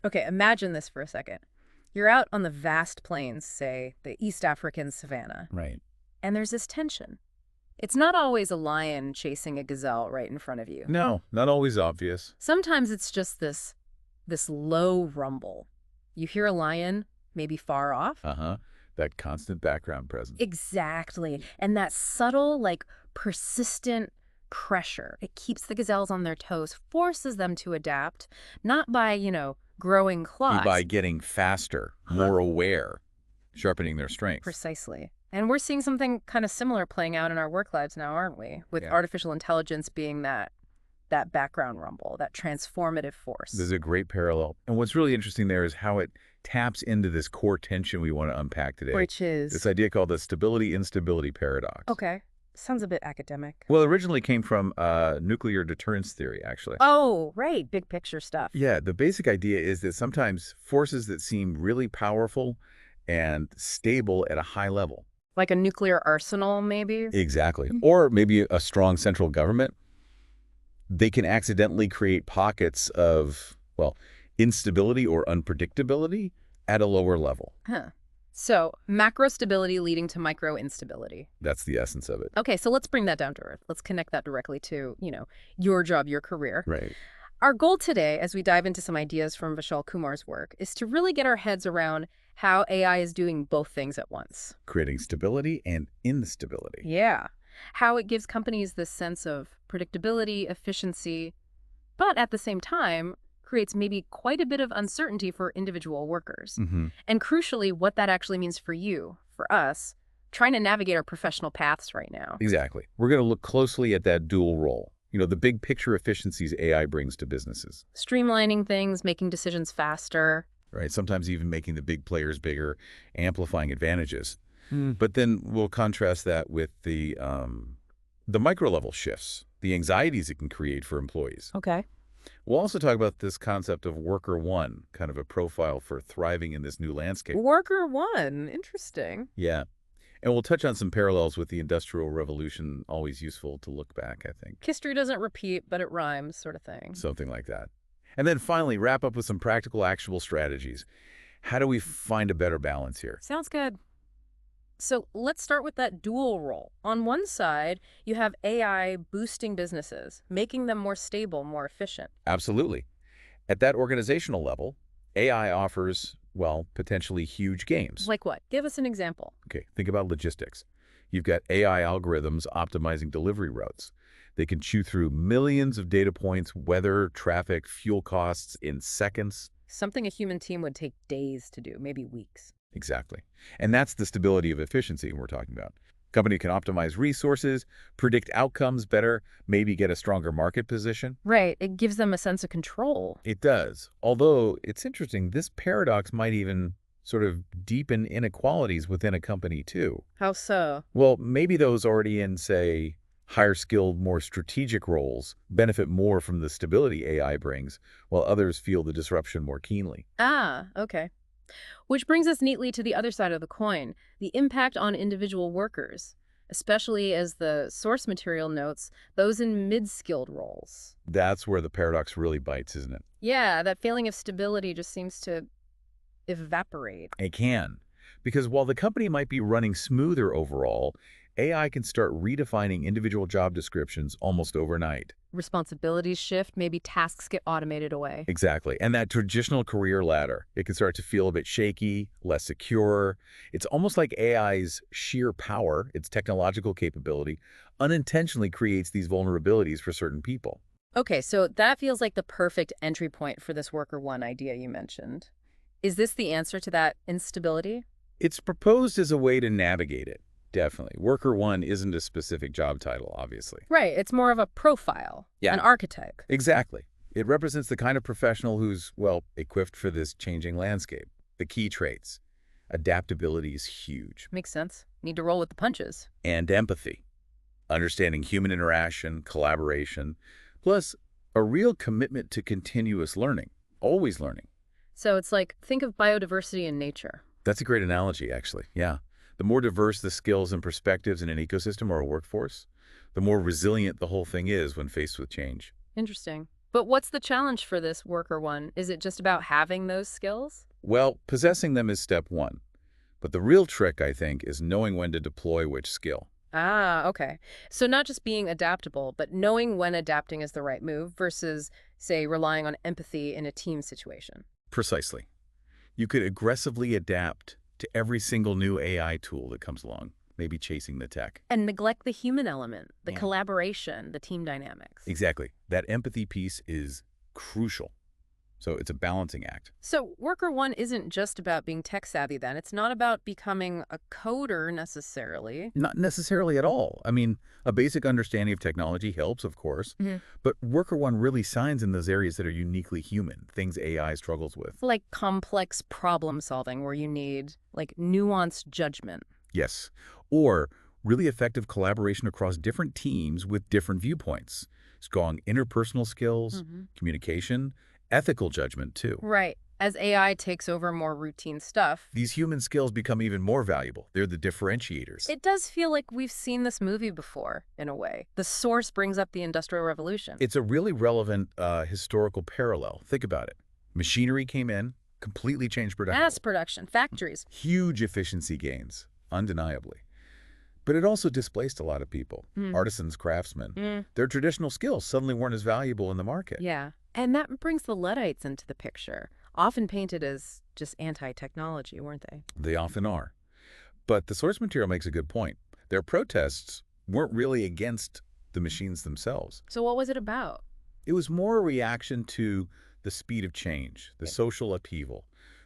Okay, imagine this for a second. You're out on the vast plains, say, the East African savanna, Right. and there's this tension. It's not always a lion chasing a gazelle right in front of you. No, not always obvious. Sometimes it's just this low rumble. You hear a lion, maybe far off. Uh-huh. That constant background presence. Exactly. And that subtle, like, persistent pressure. It keeps the gazelles on their toes, forces them to adapt, not by, growing By claws. getting faster, Huh. more aware, sharpening their strengths. Precisely. And we're seeing something kind of similar playing out in our work lives now, aren't we? With Yeah. artificial intelligence being that background rumble, that transformative There's force. a great parallel. And what's really interesting there is how it taps into this core tension we want to unpack today. Which This is, idea called the Stability-Instability Paradox. okay, sounds a bit academic. Well, it originally came from nuclear deterrence theory, actually. Oh, right, big picture stuff. Yeah, the basic idea is that sometimes forces that seem really powerful and stable at a high level. Like a nuclear arsenal, maybe? Exactly. Or maybe a strong central government, they can accidentally create pockets of, well, instability or unpredictability at a lower level. Huh. So, macro stability leading to micro instability. That's the essence of it. Okay, so let's bring that down to earth. Let's connect that directly to, your job, your career. Right. Our goal today, as we dive into some ideas from Vishal Kumar's work, is to really get our heads around how AI is doing both things at once. Creating stability and instability. Yeah. How it gives companies this sense of predictability, efficiency, but at the same time, creates maybe quite a bit of uncertainty for individual workers. Hmm. And crucially, what that actually means for you, for us, trying to navigate our professional paths right now. Exactly. We're going to look closely at that dual role. The big picture efficiencies AI brings to businesses, Streamlining things, making decisions faster. right? Sometimes even making the big players bigger, amplifying advantages. Hmm. But then we'll contrast that with the micro level shifts, the anxieties it can create for employees. Okay. We'll also talk about this concept of worker one, kind of a profile for thriving in this new landscape. Worker one. Interesting. Yeah. And we'll touch on some parallels with the Industrial Revolution, always useful to look back, I think. History doesn't repeat, but it rhymes, sort of thing. Something like that. And then finally, wrap up with some practical, actionable strategies. How do we find a better balance here? Sounds good. So let's start with that dual role. On one side, you have AI boosting businesses, making them more stable, more efficient. Absolutely. At that organizational level, AI offers, well, potentially huge gains. Like what? Give us an example. Okay, think about logistics. You've got AI algorithms optimizing delivery routes. They can chew through millions of data points, weather, traffic, fuel costs in seconds. Something a human team would take days to do, maybe weeks. Exactly. And that's the stability of efficiency we're talking about. Company can optimize resources, predict outcomes better, maybe get a stronger market position. Right. It gives them a sense of control. It does. Although it's interesting, this paradox might even sort of deepen inequalities within a company too. How so? Well, maybe those already in, say, higher skilled, more strategic roles benefit more from the stability AI brings, while others feel the disruption more keenly. Ah, okay. Which brings us neatly to the other side of the coin, the impact on individual workers, especially as the source material notes, those in mid-skilled roles. That's where the paradox really bites, isn't it? Yeah, that feeling of stability just seems to evaporate. It can. Because while the company might be running smoother overall, AI can start redefining individual job descriptions almost overnight. Responsibilities shift, maybe tasks get automated away. Exactly. And that traditional career ladder, it can start to feel a bit shaky, less secure. It's almost like AI's sheer power, its technological capability, unintentionally creates these vulnerabilities for certain people. Okay, so that feels like the perfect entry point for this worker one idea you mentioned. Is this the answer to that instability? It's proposed as a way to navigate it, definitely. Worker one isn't a specific job title, obviously. Right, it's more of a profile, Yeah. an archetype. Exactly. It represents the kind of professional who's, well, equipped for this changing landscape. The key traits. Adaptability is huge. Makes sense. Need to roll with the punches. And empathy. Understanding human interaction, collaboration, plus a real commitment to continuous learning. Always learning. So it's like, think of biodiversity in nature. That's a great analogy, actually. Yeah. The more diverse the skills and perspectives in an ecosystem or a workforce, the more resilient the whole thing is when faced with change. Interesting. But what's the challenge for this worker one? Is it just about having those skills? Well, possessing them is step one. But the real trick, I think, is knowing when to deploy which skill. Ah, okay. So not just being adaptable, but knowing when adapting is the right move versus, say, relying on empathy in a team situation. Precisely. You could aggressively adapt to every single new AI tool that comes along, maybe chasing the tech. And neglect the human element, the Yeah. collaboration, the team dynamics. Exactly. That empathy piece is crucial. So it's a balancing act. So worker one isn't just about being tech savvy then. It's not about becoming a coder necessarily. Not necessarily at all. I mean, a basic understanding of technology helps, of course, Mhm. but Worker One really shines in those areas that are uniquely human, things AI struggles with. Like complex problem solving where you need like nuanced judgment. Yes. Or really effective collaboration across different teams with different viewpoints. Strong interpersonal skills, communication, ethical judgment, too. Right. As AI takes over more routine stuff, These human skills become even more valuable. They're the differentiators. it does feel like we've seen this movie before, in a way. The source brings up the Industrial Revolution. It's a really relevant historical parallel. Think about it. Machinery came in, completely changed production. Mass production, factories. Huge efficiency gains, undeniably. But it also displaced a lot of people, artisans, craftsmen. Their traditional skills suddenly weren't as valuable in the market. Yeah. And that brings the Luddites into the picture, often painted as just anti-technology, weren't they? They often are. But the source material makes a good point. Their protests weren't really against the machines themselves. So what was it about? It was more a reaction to the speed of change, the social upheaval.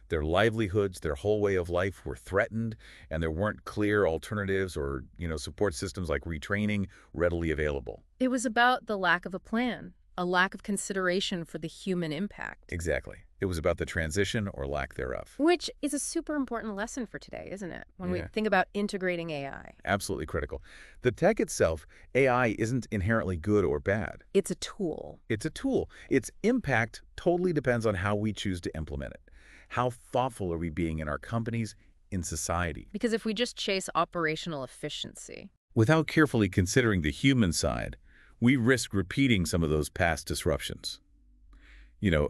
Their livelihoods, their whole way of life were threatened, and there weren't clear alternatives or, support systems like retraining readily available. It was about the lack of a plan, a lack of consideration for the human impact. Exactly. It was about the transition or lack thereof. Which is a super important lesson for today, isn't it? When we Yeah. think about integrating AI. Absolutely critical. The tech itself, AI, isn't inherently good or bad. It's a tool. It's a tool. Its impact totally depends on how we choose to implement it. How thoughtful are we being in our companies, in society? Because if we just chase operational efficiency. Without carefully considering the human side, we risk repeating some of those past disruptions.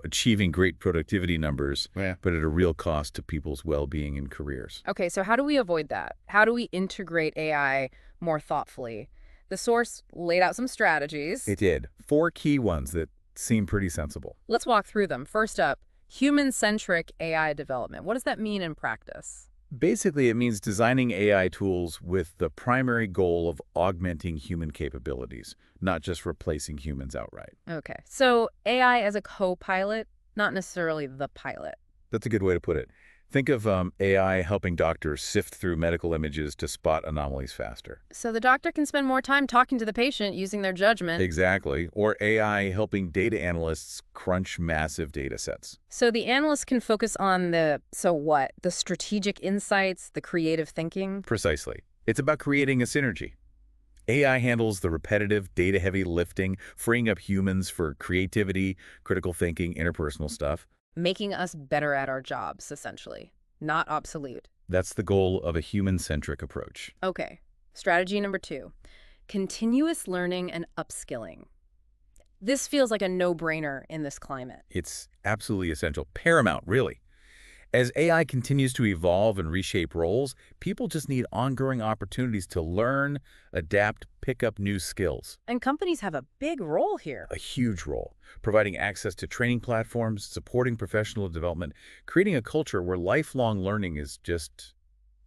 Achieving great productivity numbers, but at a real cost to people's well-being and careers. Okay, so how do we avoid that? How do we integrate AI more thoughtfully? The source laid out some strategies. It did. 4 key ones that seem pretty sensible. Let's walk through them. First up, human-centric AI development. What does that mean in practice? Basically, it means designing AI tools with the primary goal of augmenting human capabilities, not just replacing humans outright. Okay, so AI as a co-pilot, not necessarily the pilot. That's a good way to put it. Think of AI helping doctors sift through medical images to spot anomalies faster. So the doctor can spend more time talking to the patient using their judgment. Exactly. Or AI helping data analysts crunch massive data sets. So the analyst can focus on the strategic insights, the creative thinking. Precisely. It's about creating a synergy. AI handles the repetitive, data-heavy lifting, freeing up humans for creativity, critical thinking, interpersonal stuff. Making us better at our jobs, essentially, not obsolete. That's the goal of a human-centric approach. Okay, strategy number 2, continuous learning and upskilling. This feels like a no-brainer in this climate. It's absolutely essential, paramount, really. As AI continues to evolve and reshape roles, people just need ongoing opportunities to learn, adapt, pick up new skills. And companies have a big role here. A huge role, providing access to training platforms, supporting professional development, creating a culture where lifelong learning is just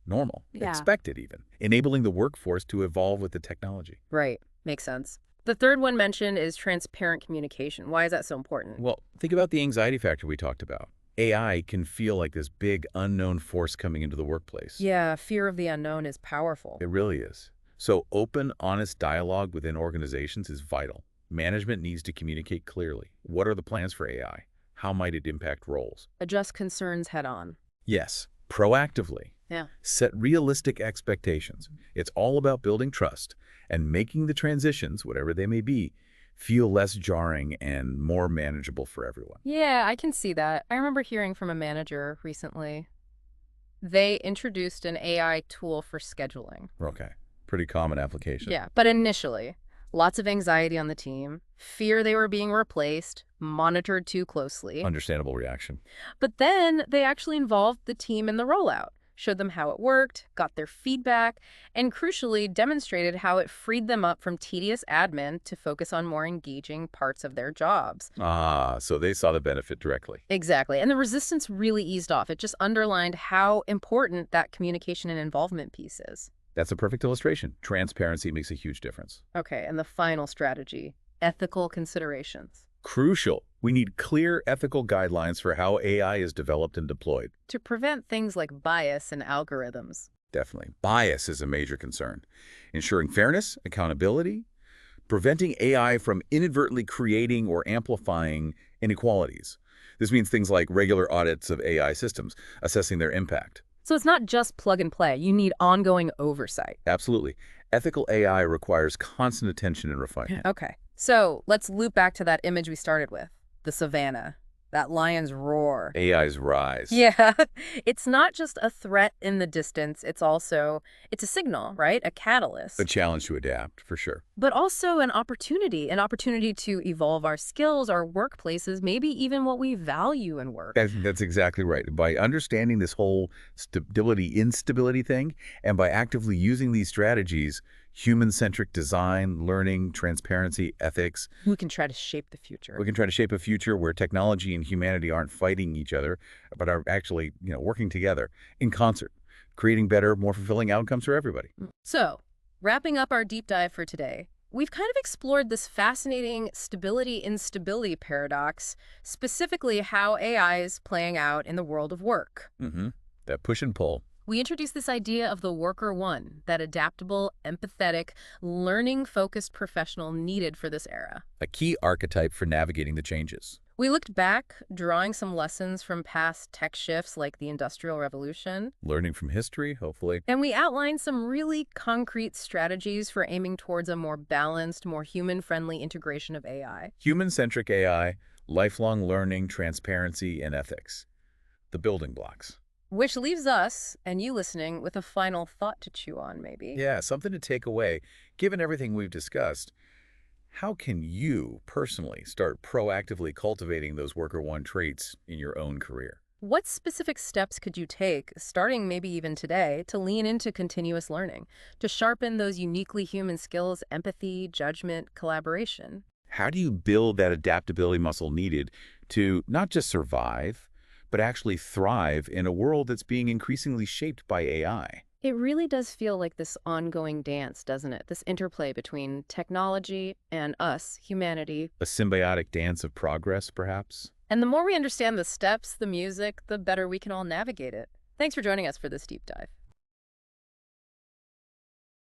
normal, expected even, enabling the workforce to evolve with the technology. Right, makes sense. The third one mentioned is transparent communication. Why is that so important? Well, think about the anxiety factor we talked about. AI can feel like this big unknown force coming into the workplace. Yeah, fear of the unknown is powerful. It really is. So open, honest dialogue within organizations is vital. Management needs to communicate clearly. What are the plans for AI? How might it impact roles? Address concerns head on. Yes, proactively. Yeah. Set realistic expectations. It's all about building trust and making the transitions, whatever they may be, feel less jarring and more manageable for everyone. Yeah, I can see that. I remember hearing from a manager recently. They introduced an AI tool for scheduling. Okay, pretty common application. Yeah, but initially, Lots of anxiety on the team, fear they were being replaced, monitored too closely. Understandable reaction. But then they actually involved the team in the rollout, showed them how it worked, got their feedback, and crucially demonstrated how it freed them up from tedious admin to focus on more engaging parts of their jobs. Ah, so they saw the benefit directly. Exactly. And the resistance really eased off. It just underlined how important that communication and involvement piece is. That's a perfect illustration. Transparency makes a huge difference. Okay, and the final strategy, ethical considerations. Crucial. We need clear ethical guidelines for how AI is developed and deployed. To prevent things like bias in algorithms. Definitely. Bias is a major concern. Ensuring fairness, accountability, preventing AI from inadvertently creating or amplifying inequalities. This means things like regular audits of AI systems, assessing their impact. So it's not just plug and play. You need ongoing oversight. Absolutely. Ethical AI requires constant attention and refinement. Okay. So let's loop back to that image we started with, the savannah, that lion's roar. AI's rise. Yeah, it's not just a threat in the distance. It's a signal, right? A catalyst. A challenge to adapt, for sure. But also an opportunity to evolve our skills, our workplaces, maybe even what we value in work. That's exactly right. By understanding this whole stability-instability thing, and by actively using these strategies, human-centric design, learning, transparency, ethics, We can try to shape the future. we can try to shape a future where technology and humanity aren't fighting each other, but are actually, working together in concert, creating better, more fulfilling outcomes for everybody. So, wrapping up our deep dive for today, we've kind of explored this fascinating stability-instability paradox, specifically how AI is playing out in the world of work. That push and pull. We introduced this idea of the worker one, that adaptable, empathetic, learning-focused professional needed for this era. A key archetype for navigating the changes. We looked back, drawing some lessons from past tech shifts like the Industrial Revolution, Learning from history, hopefully. and we outlined some really concrete strategies for aiming towards a more balanced, more human-friendly integration of AI. Human-centric AI, lifelong learning, transparency, and ethics. The building blocks. Which leaves us, and you listening, with a final thought to chew on, maybe. Yeah, something to take away. Given everything we've discussed, how can you personally start proactively cultivating those worker one traits in your own career? What specific steps could you take, starting maybe even today, to lean into continuous learning, to sharpen those uniquely human skills, empathy, judgment, collaboration? How do you build that adaptability muscle needed to not just survive, but actually thrive in a world that's being increasingly shaped by AI? It really does feel like this ongoing dance, doesn't it? This interplay between technology and us, humanity. A symbiotic dance of progress, perhaps? And the more we understand the steps, the music, the better we can all navigate it. Thanks for joining us for this deep dive.